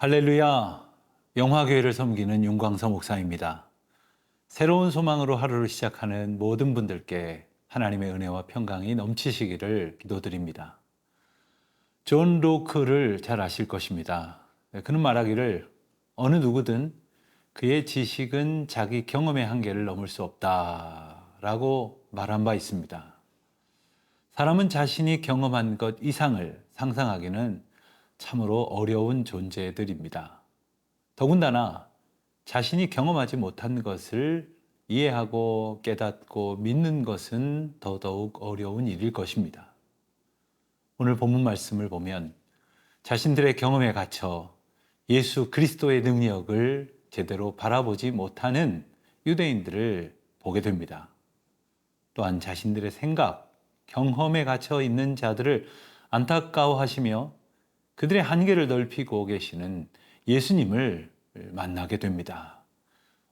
할렐루야, 영화교회를 섬기는 윤광서 목사입니다. 새로운 소망으로 하루를 시작하는 모든 분들께 하나님의 은혜와 평강이 넘치시기를 기도드립니다. 존 로크를 잘 아실 것입니다. 그는 말하기를 어느 누구든 그의 지식은 자기 경험의 한계를 넘을 수 없다라고 말한 바 있습니다. 사람은 자신이 경험한 것 이상을 상상하기는 참으로 어려운 존재들입니다. 더군다나 자신이 경험하지 못한 것을 이해하고 깨닫고 믿는 것은 더더욱 어려운 일일 것입니다. 오늘 본문 말씀을 보면 자신들의 경험에 갇혀 예수 그리스도의 능력을 제대로 바라보지 못하는 유대인들을 보게 됩니다. 또한 자신들의 생각, 경험에 갇혀 있는 자들을 안타까워하시며 그들의 한계를 넓히고 계시는 예수님을 만나게 됩니다.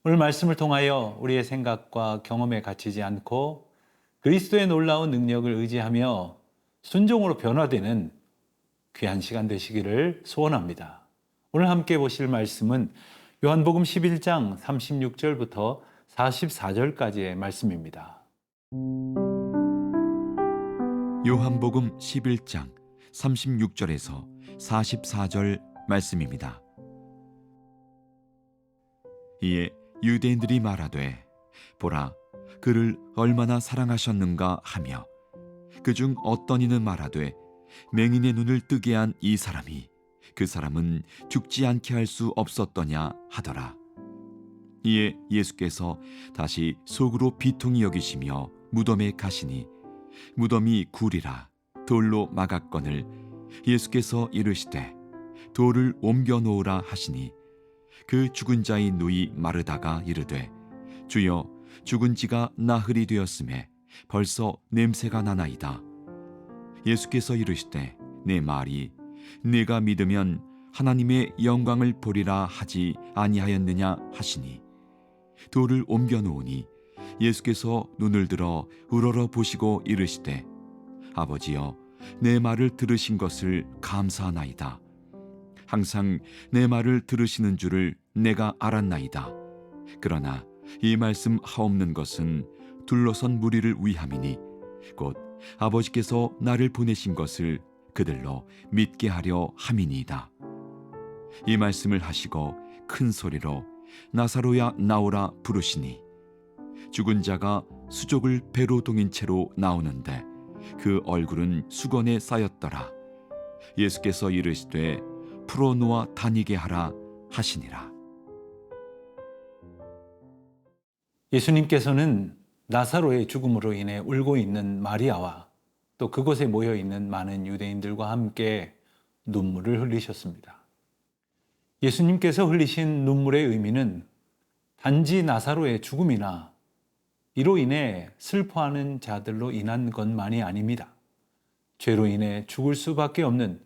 오늘 말씀을 통하여 우리의 생각과 경험에 갇히지 않고 그리스도의 놀라운 능력을 의지하며 순종으로 변화되는 귀한 시간 되시기를 소원합니다. 오늘 함께 보실 말씀은 요한복음 11장 36절부터 44절까지의 말씀입니다. 요한복음 11장 36절에서 44절 말씀입니다. 이에 유대인들이 말하되 보라 그를 얼마나 사랑하셨는가 하며 그중 어떤 이는 말하되 맹인의 눈을 뜨게 한 이 사람이 그 사람은 죽지 않게 할 수 없었더냐 하더라. 이에 예수께서 다시 속으로 비통히 여기시며 무덤에 가시니 무덤이 굴이라 돌로 막았거늘 예수께서 이르시되 돌을 옮겨 놓으라 하시니 그 죽은 자의 누이 마르다가 이르되 주여 죽은 지가 나흘이 되었음에 벌써 냄새가 나나이다. 예수께서 이르시되 내 말이 네가 믿으면 하나님의 영광을 보리라 하지 아니하였느냐 하시니 돌을 옮겨 놓으니 예수께서 눈을 들어 우러러 보시고 이르시되 아버지여 내 말을 들으신 것을 감사하나이다. 항상 내 말을 들으시는 줄을 내가 알았나이다. 그러나 이 말씀 하옵는 것은 둘러선 무리를 위함이니 곧 아버지께서 나를 보내신 것을 그들로 믿게 하려 함이니이다. 이 말씀을 하시고 큰 소리로 나사로야 나오라 부르시니 죽은 자가 수족을 배로 동인 채로 나오는데 그 얼굴은 수건에 쌓였더라. 예수께서 이르시되 풀어놓아 다니게 하라 하시니라. 예수님께서는 나사로의 죽음으로 인해 울고 있는 마리아와 또 그곳에 모여 있는 많은 유대인들과 함께 눈물을 흘리셨습니다. 예수님께서 흘리신 눈물의 의미는 단지 나사로의 죽음이나 이로 인해 슬퍼하는 자들로 인한 것만이 아닙니다. 죄로 인해 죽을 수밖에 없는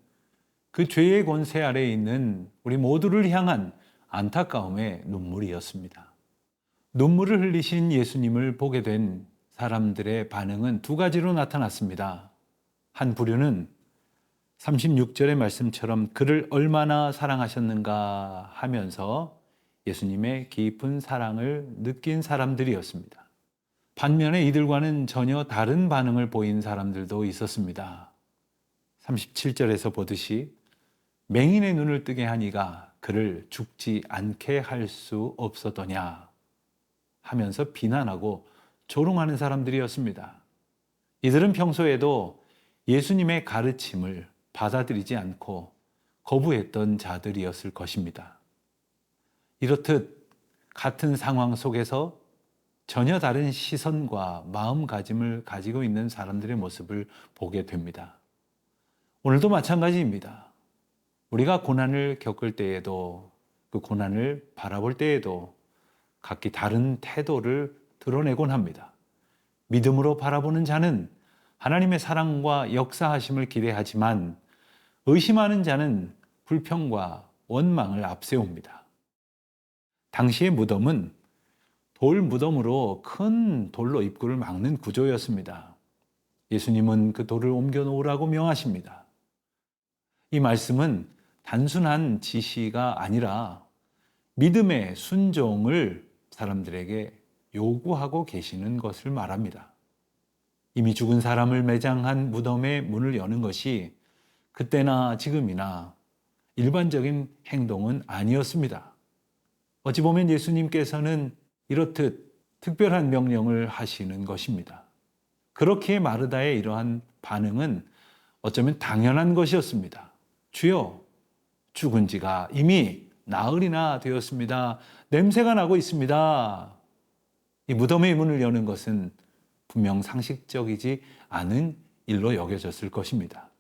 그 죄의 권세 아래에 있는 우리 모두를 향한 안타까움의 눈물이었습니다. 눈물을 흘리신 예수님을 보게 된 사람들의 반응은 두 가지로 나타났습니다. 한 부류는 36절의 말씀처럼 그를 얼마나 사랑하셨는가 하면서 예수님의 깊은 사랑을 느낀 사람들이었습니다. 반면에 이들과는 전혀 다른 반응을 보인 사람들도 있었습니다. 37절에서 보듯이 맹인의 눈을 뜨게 한 이가 그를 죽지 않게 할 수 없었더냐 하면서 비난하고 조롱하는 사람들이었습니다. 이들은 평소에도 예수님의 가르침을 받아들이지 않고 거부했던 자들이었을 것입니다. 이렇듯 같은 상황 속에서 전혀 다른 시선과 마음가짐을 가지고 있는 사람들의 모습을 보게 됩니다. 오늘도 마찬가지입니다. 우리가 고난을 겪을 때에도 그 고난을 바라볼 때에도 각기 다른 태도를 드러내곤 합니다. 믿음으로 바라보는 자는 하나님의 사랑과 역사하심을 기대하지만 의심하는 자는 불평과 원망을 앞세웁니다. 당시의 무덤은 돌 무덤으로 큰 돌로 입구를 막는 구조였습니다. 예수님은 그 돌을 옮겨 놓으라고 명하십니다. 이 말씀은 단순한 지시가 아니라 믿음의 순종을 사람들에게 요구하고 계시는 것을 말합니다. 이미 죽은 사람을 매장한 무덤의 문을 여는 것이 그때나 지금이나 일반적인 행동은 아니었습니다. 어찌 보면 예수님께서는 이렇듯 특별한 명령을 하시는 것입니다. 그렇기에 마르다의 이러한 반응은 어쩌면 당연한 것이었습니다. 주여, 죽은 지가 이미 나흘이나 되었습니다. 냄새가 나고 있습니다. 이 무덤의 문을 여는 것은 분명 상식적이지 않은 일로 여겨졌을 것입니다.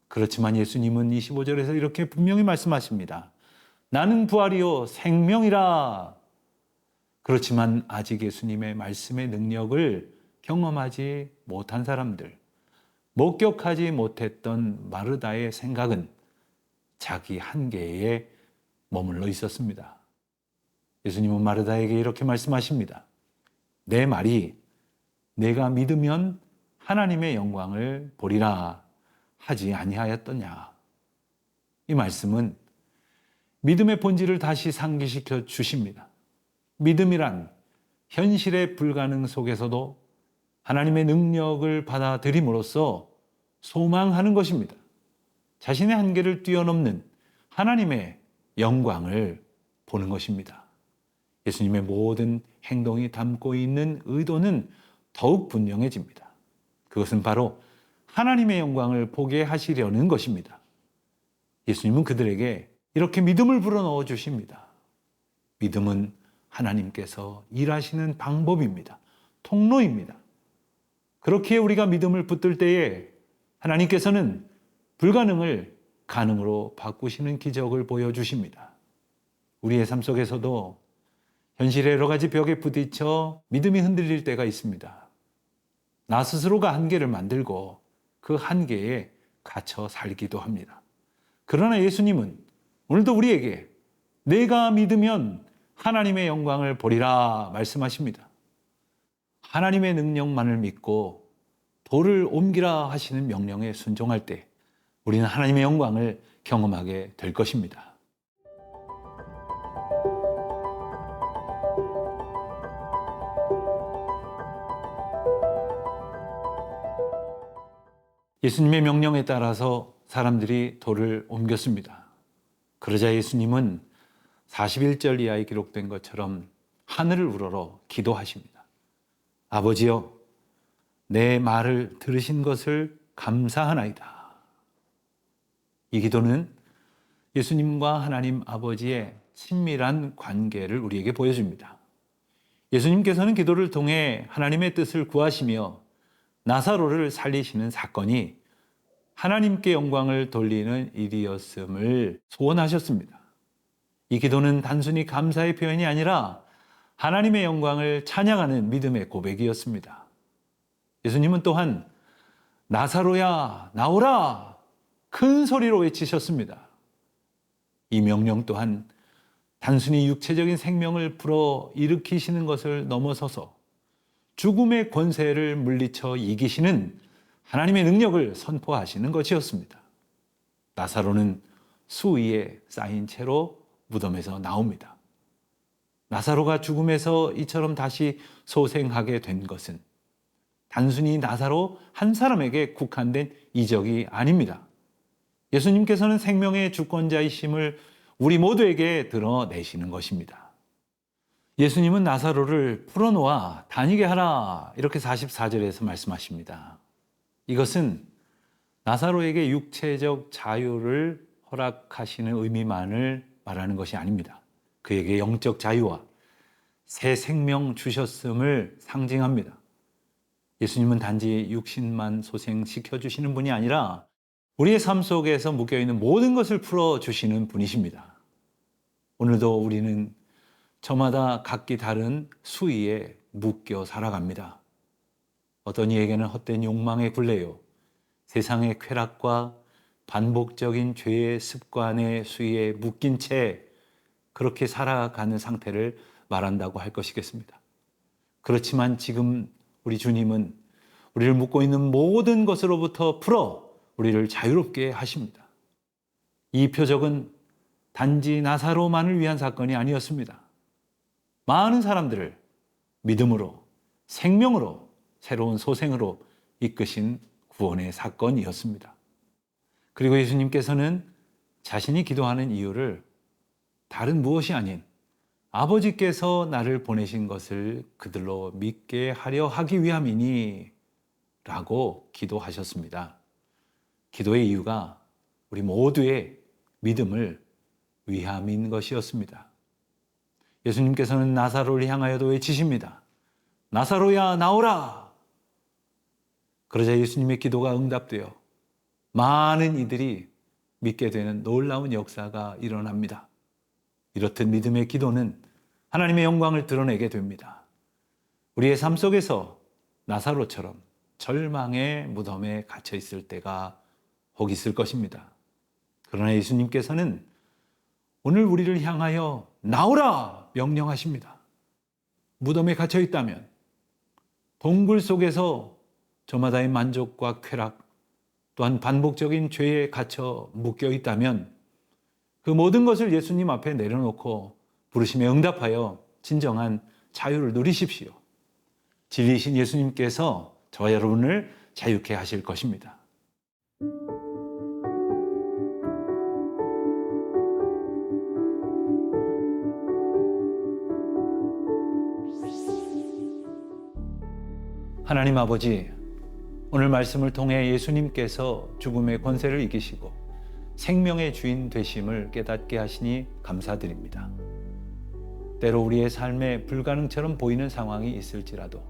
그렇지만 예수님은 25절에서 이렇게 분명히 말씀하십니다. 나는 부활이요 생명이라. 그렇지만 아직 예수님의 말씀의 능력을 경험하지 못한 사람들, 목격하지 못했던 마르다의 생각은 자기 한계에 머물러 있었습니다. 예수님은 마르다에게 이렇게 말씀하십니다. 내 말이 내가 믿으면 하나님의 영광을 보리라 하지 아니하였더냐. 이 말씀은 믿음의 본질을 다시 상기시켜 주십니다. 믿음이란 현실의 불가능 속에서도 하나님의 능력을 받아들임으로써 소망하는 것입니다. 자신의 한계를 뛰어넘는 하나님의 영광을 보는 것입니다. 예수님의 모든 행동이 담고 있는 의도는 더욱 분명해집니다. 그것은 바로 하나님의 영광을 보게 하시려는 것입니다. 예수님은 그들에게 이렇게 믿음을 불어넣어 주십니다. 믿음은 하나님께서 일하시는 방법입니다. 통로입니다. 그렇기에 우리가 믿음을 붙들 때에 하나님께서는 불가능을 가능으로 바꾸시는 기적을 보여주십니다. 우리의 삶 속에서도 현실의 여러 가지 벽에 부딪혀 믿음이 흔들릴 때가 있습니다. 나 스스로가 한계를 만들고 그 한계에 갇혀 살기도 합니다. 그러나 예수님은 오늘도 우리에게 내가 믿으면 하나님의 영광을 보리라 말씀하십니다. 하나님의 능력만을 믿고 돌을 옮기라 하시는 명령에 순종할 때 우리는 하나님의 영광을 경험하게 될 것입니다. 예수님의 명령에 따라서 사람들이 돌을 옮겼습니다. 그러자 예수님은 41절 이하에 기록된 것처럼 하늘을 우러러 기도하십니다. 아버지여, 내 말을 들으신 것을 감사하나이다. 이 기도는 예수님과 하나님 아버지의 친밀한 관계를 우리에게 보여줍니다. 예수님께서는 기도를 통해 하나님의 뜻을 구하시며 나사로를 살리시는 사건이 하나님께 영광을 돌리는 일이었음을 소원하셨습니다. 이 기도는 단순히 감사의 표현이 아니라 하나님의 영광을 찬양하는 믿음의 고백이었습니다. 예수님은 또한 나사로야 나오라 큰 소리로 외치셨습니다. 이 명령 또한 단순히 육체적인 생명을 불어 일으키시는 것을 넘어서서 죽음의 권세를 물리쳐 이기시는 하나님의 능력을 선포하시는 것이었습니다. 나사로는 수위에 쌓인 채로 무덤에서 나옵니다. 나사로가 죽음에서 이처럼 다시 소생하게 된 것은 단순히 나사로 한 사람에게 국한된 이적이 아닙니다. 예수님께서는 생명의 주권자이심을 우리 모두에게 드러내시는 것입니다. 예수님은 나사로를 풀어놓아 다니게 하라 이렇게 44절에서 말씀하십니다. 이것은 나사로에게 육체적 자유를 허락하시는 의미만을 말하는 것이 아닙니다. 그에게 영적 자유와 새 생명 주셨음을 상징합니다. 예수님은 단지 육신만 소생시켜 주시는 분이 아니라 우리의 삶 속에서 묶여있는 모든 것을 풀어주시는 분이십니다. 오늘도 우리는 저마다 각기 다른 수위에 묶여 살아갑니다. 어떤 이에게는 헛된 욕망의 굴레요, 세상의 쾌락과 반복적인 죄의 습관의 수위에 묶인 채 그렇게 살아가는 상태를 말한다고 할 것이겠습니다. 그렇지만 지금 우리 주님은 우리를 묶고 있는 모든 것으로부터 풀어 우리를 자유롭게 하십니다. 이 표적은 단지 나사로만을 위한 사건이 아니었습니다. 많은 사람들을 믿음으로, 생명으로, 새로운 소생으로 이끄신 구원의 사건이었습니다. 그리고 예수님께서는 자신이 기도하는 이유를 다른 무엇이 아닌 아버지께서 나를 보내신 것을 그들로 믿게 하려 하기 위함이니 라고 기도하셨습니다. 기도의 이유가 우리 모두의 믿음을 위함인 것이었습니다. 예수님께서는 나사로를 향하여도 외치십니다. 나사로야 나오라! 그러자 예수님의 기도가 응답되어 많은 이들이 믿게 되는 놀라운 역사가 일어납니다. 이렇듯 믿음의 기도는 하나님의 영광을 드러내게 됩니다. 우리의 삶 속에서 나사로처럼 절망의 무덤에 갇혀 있을 때가 혹 있을 것입니다. 그러나 예수님께서는 오늘 우리를 향하여 나오라 명령하십니다. 무덤에 갇혀 있다면, 동굴 속에서 저마다의 만족과 쾌락, 또한 반복적인 죄에 갇혀 묶여 있다면 그 모든 것을 예수님 앞에 내려놓고 부르심에 응답하여 진정한 자유를 누리십시오. 진리이신 예수님께서 저와 여러분을 자유케 하실 것입니다. 하나님 아버지, 오늘 말씀을 통해 예수님께서 죽음의 권세를 이기시고 생명의 주인 되심을 깨닫게 하시니 감사드립니다. 때로 우리의 삶에 불가능처럼 보이는 상황이 있을지라도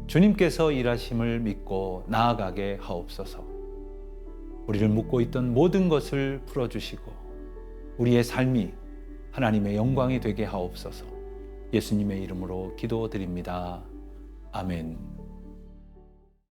주님께서 일하심을 믿고 나아가게 하옵소서. 우리를 묶고 있던 모든 것을 풀어주시고 우리의 삶이 하나님의 영광이 되게 하옵소서. 예수님의 이름으로 기도드립니다. 아멘.